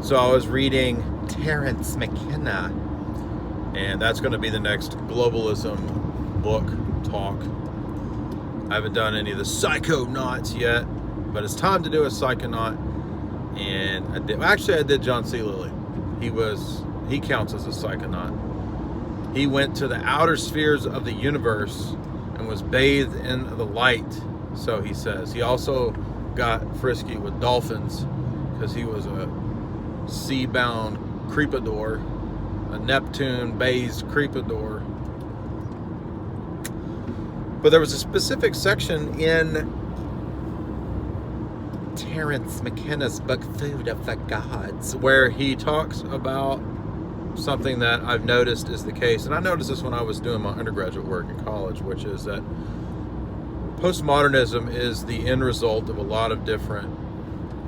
So I was reading Terence McKenna, and that's going to be the next globalism book talk. I haven't done any of the psychonauts yet, but it's time to do a psychonaut. And I did John C. Lilly. He counts as a psychonaut. He went to the outer spheres of the universe and was bathed in the light, so he says. He also got frisky with dolphins because he was a sea-bound creepador, a Neptune-based creepador. But there was a specific section in Terence McKenna's book, Food of the Gods, where he talks about something that I've noticed is the case. And I noticed this when I was doing my undergraduate work in college, which is that postmodernism is the end result of a lot of different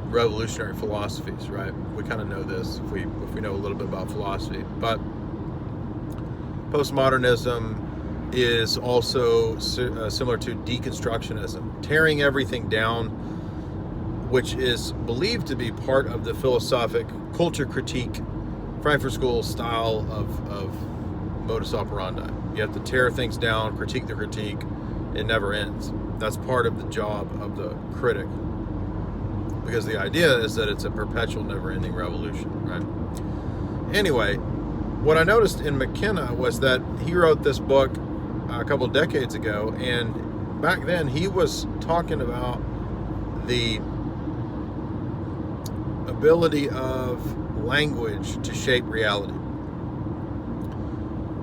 revolutionary philosophies, right? We kind of know this if we know a little bit about philosophy. But postmodernism is also similar to deconstructionism, tearing everything down, which is believed to be part of the philosophic culture critique, Frankfurt School style of modus operandi. You have to tear things down, critique the critique. It never ends. That's part of the job of the critic, because the idea is that it's a perpetual, never-ending revolution, right? Anyway, what I noticed in McKenna was that he wrote this book a couple of decades ago, and back then he was talking about the ability of language to shape reality.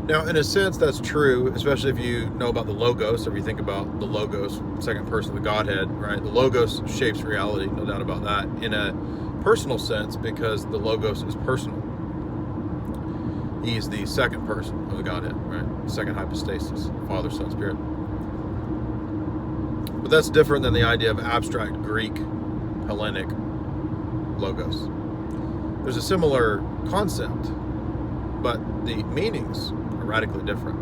Now, in a sense, that's true, especially if you know about the Logos, or if you think about the Logos, second person of the Godhead, right? The Logos shapes reality, no doubt about that, in a personal sense, because the Logos is personal. He's the second person of the Godhead, right? Second hypostasis, Father, Son, Spirit. But that's different than the idea of abstract Greek, Hellenic Logos. There's a similar concept, but the meanings are radically different.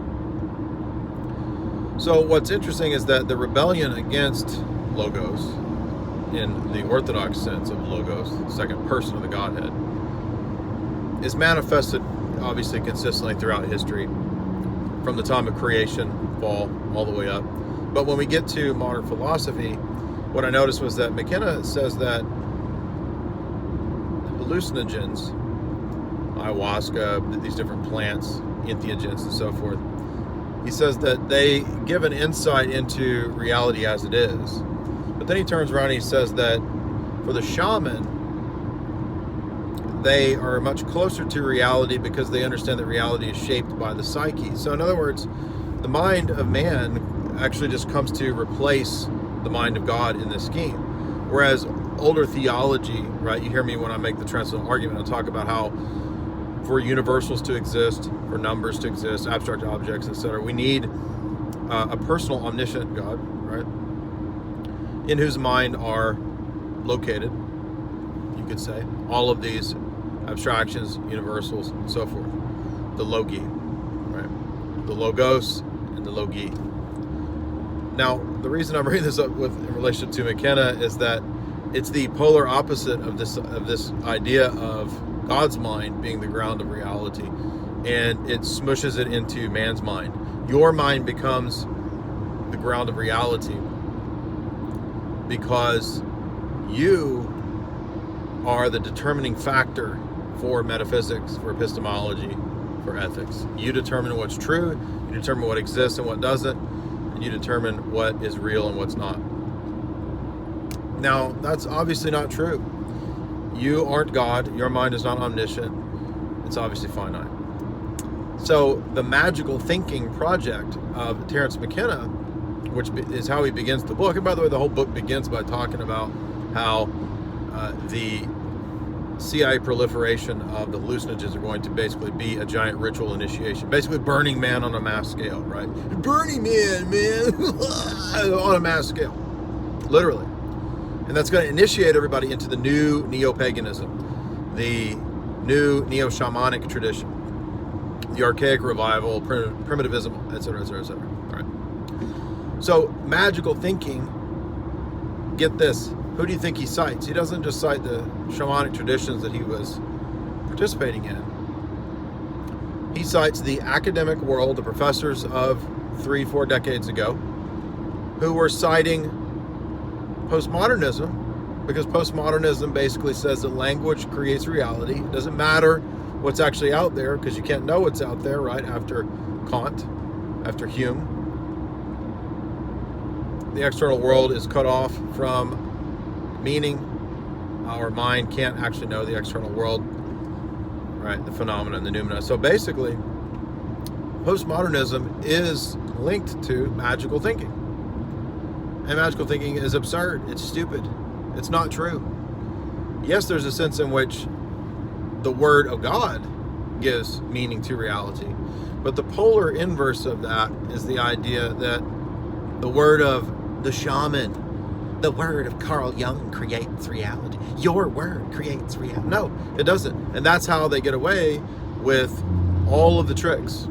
So what's interesting is that the rebellion against Logos, in the Orthodox sense of Logos, the second person of the Godhead, is manifested obviously consistently throughout history, from the time of creation, fall, all the way up. But when we get to modern philosophy, what I noticed was that McKenna says that hallucinogens, ayahuasca, these different plants, entheogens and so forth, he says that they give an insight into reality as it is. But then he turns around and he says that for the shaman, they are much closer to reality because they understand that reality is shaped by the psyche. So in other words, the mind of man actually just comes to replace the mind of God in this scheme. Whereas older theology, right, you hear me when I make the transcendental argument, I talk about how for universals to exist, for numbers to exist, abstract objects, etc., we need a personal omniscient God, right, in whose mind are located, you could say, all of these abstractions, universals, and so forth. The logi, right? The logos and the logi. Now, the reason I'm bringing this up in relation to McKenna is that it's the polar opposite of this idea of God's mind being the ground of reality, and it smushes it into man's mind. Your mind becomes the ground of reality because you are the determining factor for metaphysics, for epistemology, for ethics. You determine what's true, you determine what exists and what doesn't, and you determine what is real and what's not. Now, that's obviously not true. You aren't God, your mind is not omniscient, it's obviously finite. So the magical thinking project of Terence McKenna, which is how he begins the book, and by the way, the whole book begins by talking about how the CIA proliferation of the hallucinogens are going to basically be a giant ritual initiation. Basically Burning Man on a mass scale, right? Burning Man, on a mass scale. Literally. And that's going to initiate everybody into the new neo-paganism, the new neo-shamanic tradition, the archaic revival, primitivism, etc., etc., etc. All right. So magical thinking, get this, who do you think he cites? He doesn't just cite the shamanic traditions that he was participating in. He cites the academic world, the professors of 3-4 decades ago, who were citing postmodernism, because postmodernism basically says that language creates reality. It doesn't matter what's actually out there, because you can't know what's out there, right? After Kant, after Hume, the external world is cut off from meaning. Our mind can't actually know the external world, right? The phenomena and the noumena. So basically, postmodernism is linked to magical thinking. And magical thinking is absurd. It's stupid. It's not true. Yes, there's a sense in which the word of God gives meaning to reality. But the polar inverse of that is the idea that the word of the shaman, the word of Carl Jung creates reality. Your word creates reality. No, it doesn't. And that's how they get away with all of the tricks.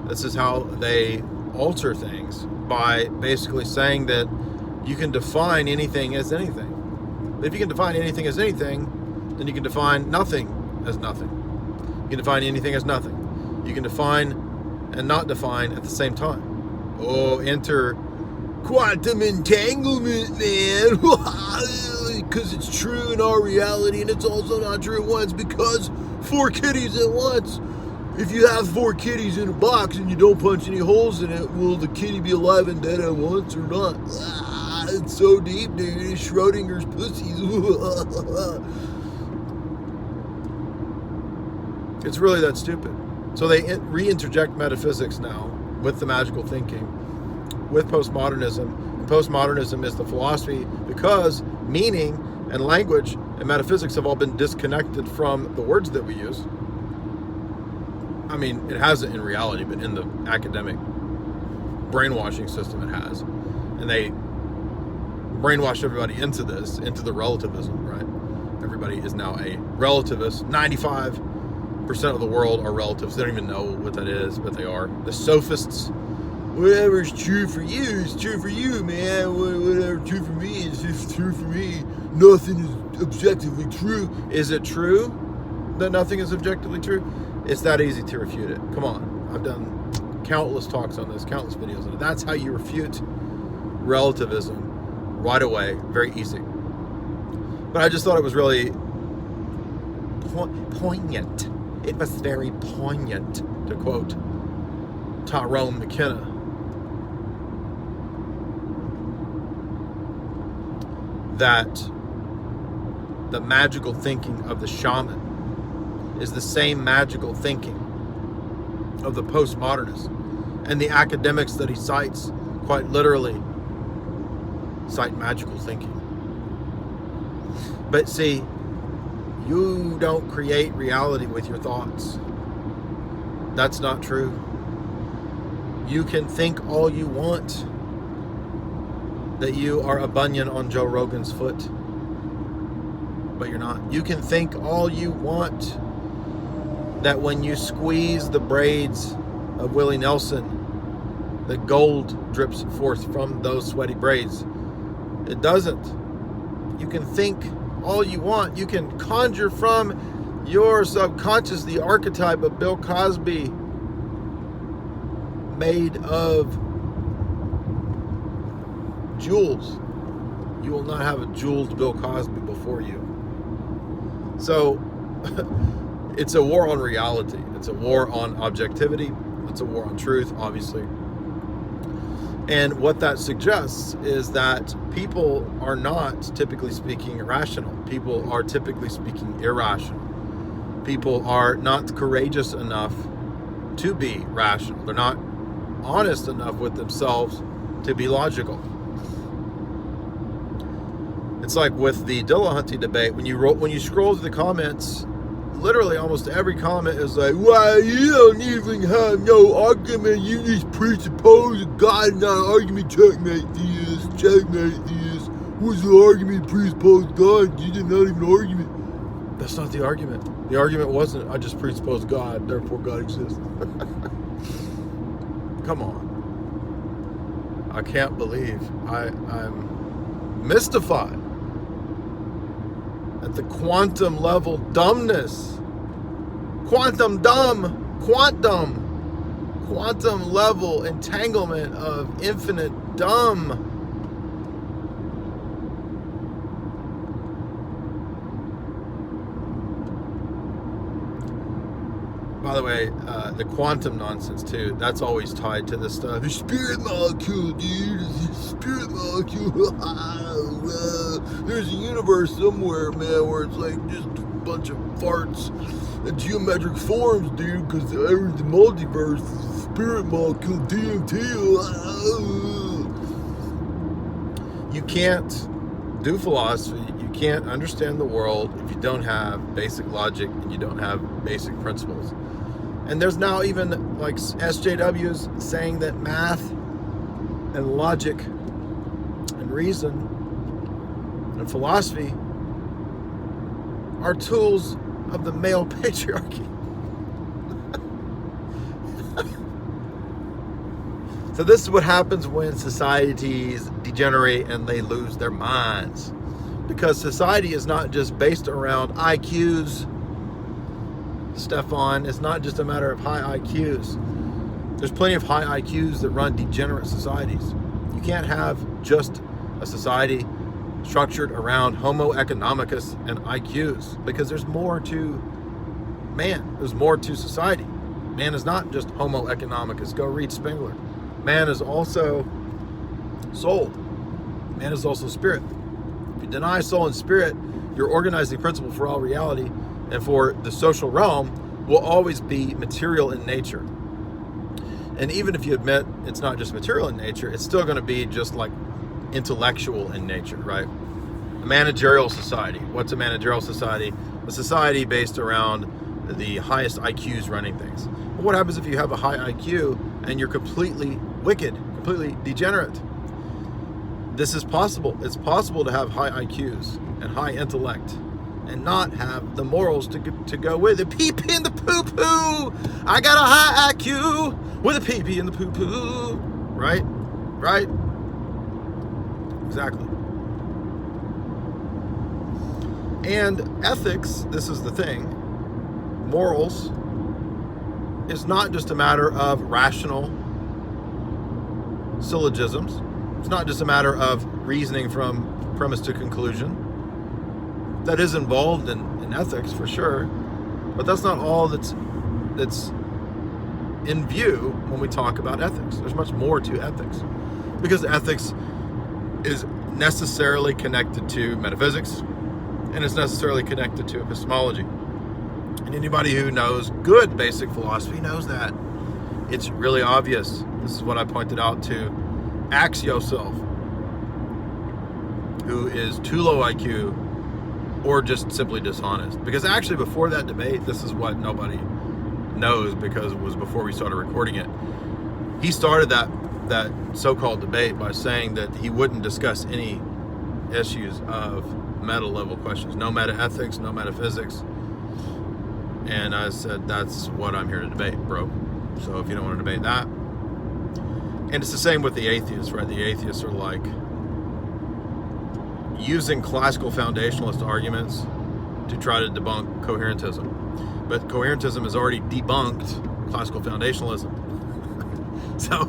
This is how they alter things, by basically saying that you can define anything as anything. If you can define anything as anything, then you can define nothing as nothing. You can define anything as nothing. You can define and not define at the same time. Oh, enter quantum entanglement, man. Because it's true in our reality, and it's also not true at once, because 4 kitties at once. If you have 4 kitties in a box and you don't punch any holes in it, will the kitty be alive and dead at once or not? It's so deep, dude. It's Schrodinger's pussies. It's really that stupid. So they reinterject metaphysics now with the magical thinking, with postmodernism. And postmodernism is the philosophy because meaning and language and metaphysics have all been disconnected from the words that we use. I mean, it hasn't in reality, but in the academic brainwashing system it has. And they brainwash everybody into this, into the relativism, right? Everybody is now a relativist. 95% of the world are relatives. They don't even know what that is, but they are. The sophists, whatever's true for you is true for you, man. Whatever's true for me is just true for me. Nothing is objectively true. Is it true that nothing is objectively true? It's that easy to refute it. Come on. I've done countless talks on this, countless videos on it. That's how you refute relativism right away. Very easy. But I just thought it was really poignant. It was very poignant, to quote Tyrone McKenna. That the magical thinking of the shaman is the same magical thinking of the postmodernists. And the academics that he cites, quite literally, cite magical thinking. But see, you don't create reality with your thoughts. That's not true. You can think all you want that you are a bunion on Joe Rogan's foot, but you're not. You can think all you want that when you squeeze the braids of Willie Nelson, the gold drips forth from those sweaty braids. It doesn't. You can think all you want. You can conjure from your subconscious the archetype of Bill Cosby made of jewels. You will not have a jeweled Bill Cosby before you. So it's a war on reality. It's a war on objectivity. It's a war on truth, obviously. And what that suggests is that people are not, typically speaking, irrational. People are typically speaking irrational. People are not courageous enough to be rational. They're not honest enough with themselves to be logical. It's like with the Dillahunty debate, when you scroll through the comments, literally almost every comment is like, well, you don't even have no argument, you just presuppose a God, not an argument. Checkmate this. What's the argument? Presuppose God. You did not even argument. That's not the argument. The argument wasn't, I just presuppose God, therefore God exists. Come on. I can't believe I'm mystified at the quantum level dumbness. Quantum level entanglement of infinite dumb. By the way, the quantum nonsense too, that's always tied to this stuff. The spirit molecule, dude, it's a spirit molecule. There's a universe somewhere, man, where it's like just a bunch of farts and geometric forms, dude, because the multiverse is a spirit molecule, DMT. You can't do philosophy, you can't understand the world if you don't have basic logic and you don't have basic principles. And there's now even like SJWs saying that math and logic and reason and philosophy are tools of the male patriarchy. So this is what happens when societies degenerate and they lose their minds. Because society is not just based around IQs, Stefan. It's not just a matter of high IQs. There's plenty of high IQs that run degenerate societies. You can't have just a society structured around Homo economicus and IQs, because there's more to man. There's more to society. Man is not just Homo economicus. Go read Spengler. Man is also soul. Man is also spirit. If you deny soul and spirit, your organizing principle for all reality and for the social realm will always be material in nature. And even if you admit it's not just material in nature, it's still going to be just like intellectual in nature, right? A managerial society. What's a managerial society? A society based around the highest IQs running things. But what happens if you have a high IQ and you're completely wicked, completely degenerate? This is possible. It's possible to have high IQs and high intellect and not have the morals to go with it. Pee-pee in the poo-poo. I got a high IQ with a pee-pee in the poo-poo. Right? Right? Exactly. And ethics, this is the thing, morals is not just a matter of rational syllogisms. It's not just a matter of reasoning from premise to conclusion. That is involved in ethics for sure, but that's not all that's in view when we talk about ethics. There's much more to ethics, because ethics is necessarily connected to metaphysics, and it's necessarily connected to epistemology. And anybody who knows good basic philosophy knows that. It's really obvious. This is what I pointed out to Axioself, who is too low IQ or just simply dishonest. Because actually before that debate, this is what nobody knows because it was before we started recording it. He started that so-called debate by saying that he wouldn't discuss any issues of meta level questions. No meta ethics, no metaphysics. And I said, that's what I'm here to debate, bro. So if you don't want to debate that. And it's the same with the atheists, right? The atheists are like using classical foundationalist arguments to try to debunk coherentism. But coherentism has already debunked classical foundationalism. So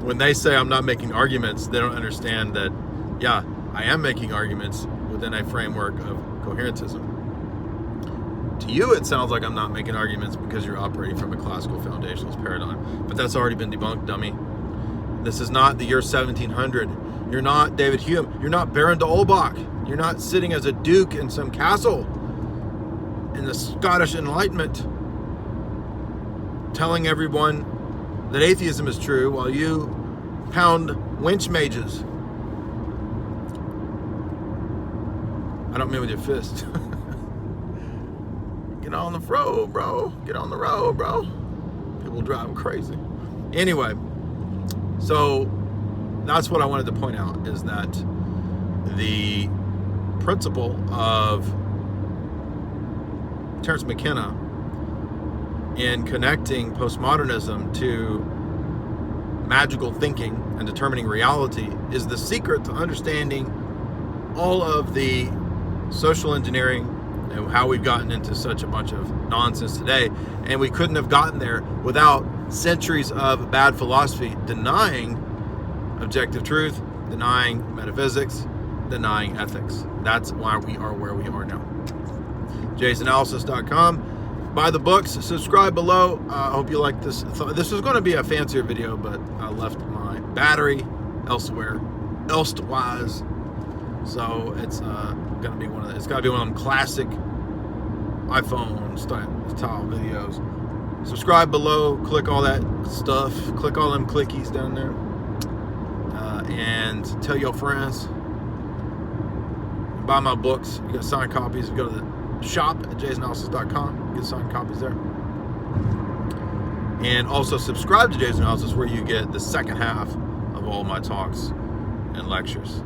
when they say I'm not making arguments, they don't understand that, yeah, I am making arguments within a framework of coherentism. To you, it sounds like I'm not making arguments because you're operating from a classical foundationalist paradigm. But that's already been debunked, dummy. This is not the year 1700. You're not David Hume. You're not Baron de Olbach. You're not sitting as a duke in some castle in the Scottish Enlightenment telling everyone that atheism is true while you pound winch mages. I don't mean with your fist. Get on the road, bro. Get on the road, bro. People drive crazy. Anyway, so that's what I wanted to point out, is that the principle of Terence McKenna in connecting postmodernism to magical thinking and determining reality is the secret to understanding all of the social engineering and how we've gotten into such a bunch of nonsense today. And we couldn't have gotten there without centuries of bad philosophy denying objective truth, denying metaphysics, denying ethics. That's why we are where we are now. jaysanalysis.com. Buy the books, subscribe below. I hope you like this. This was going to be a fancier video, but I left my battery elsewhere, elsewise. So it's going to be it's got to be one of them classic iPhone style videos. Subscribe below, click all that stuff, click all them clickies down there, and tell your friends. Buy my books. You got signed copies. You go to the shop at jaysanalysis.com. Get signed copies there. And also subscribe to Jay's Analysis, where you get the second half of all my talks and lectures.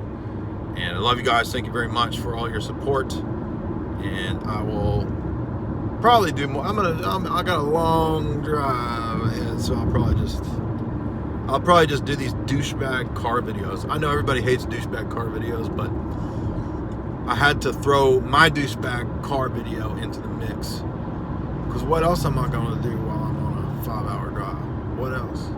And I love you guys. Thank you very much for all your support. And I will probably do more. I got a long drive ahead, so I'll probably just do these douchebag car videos. I know everybody hates douchebag car videos, but I had to throw my douchebag car video into the mix. Because what else am I going to do while I'm on a 5-hour drive? What else?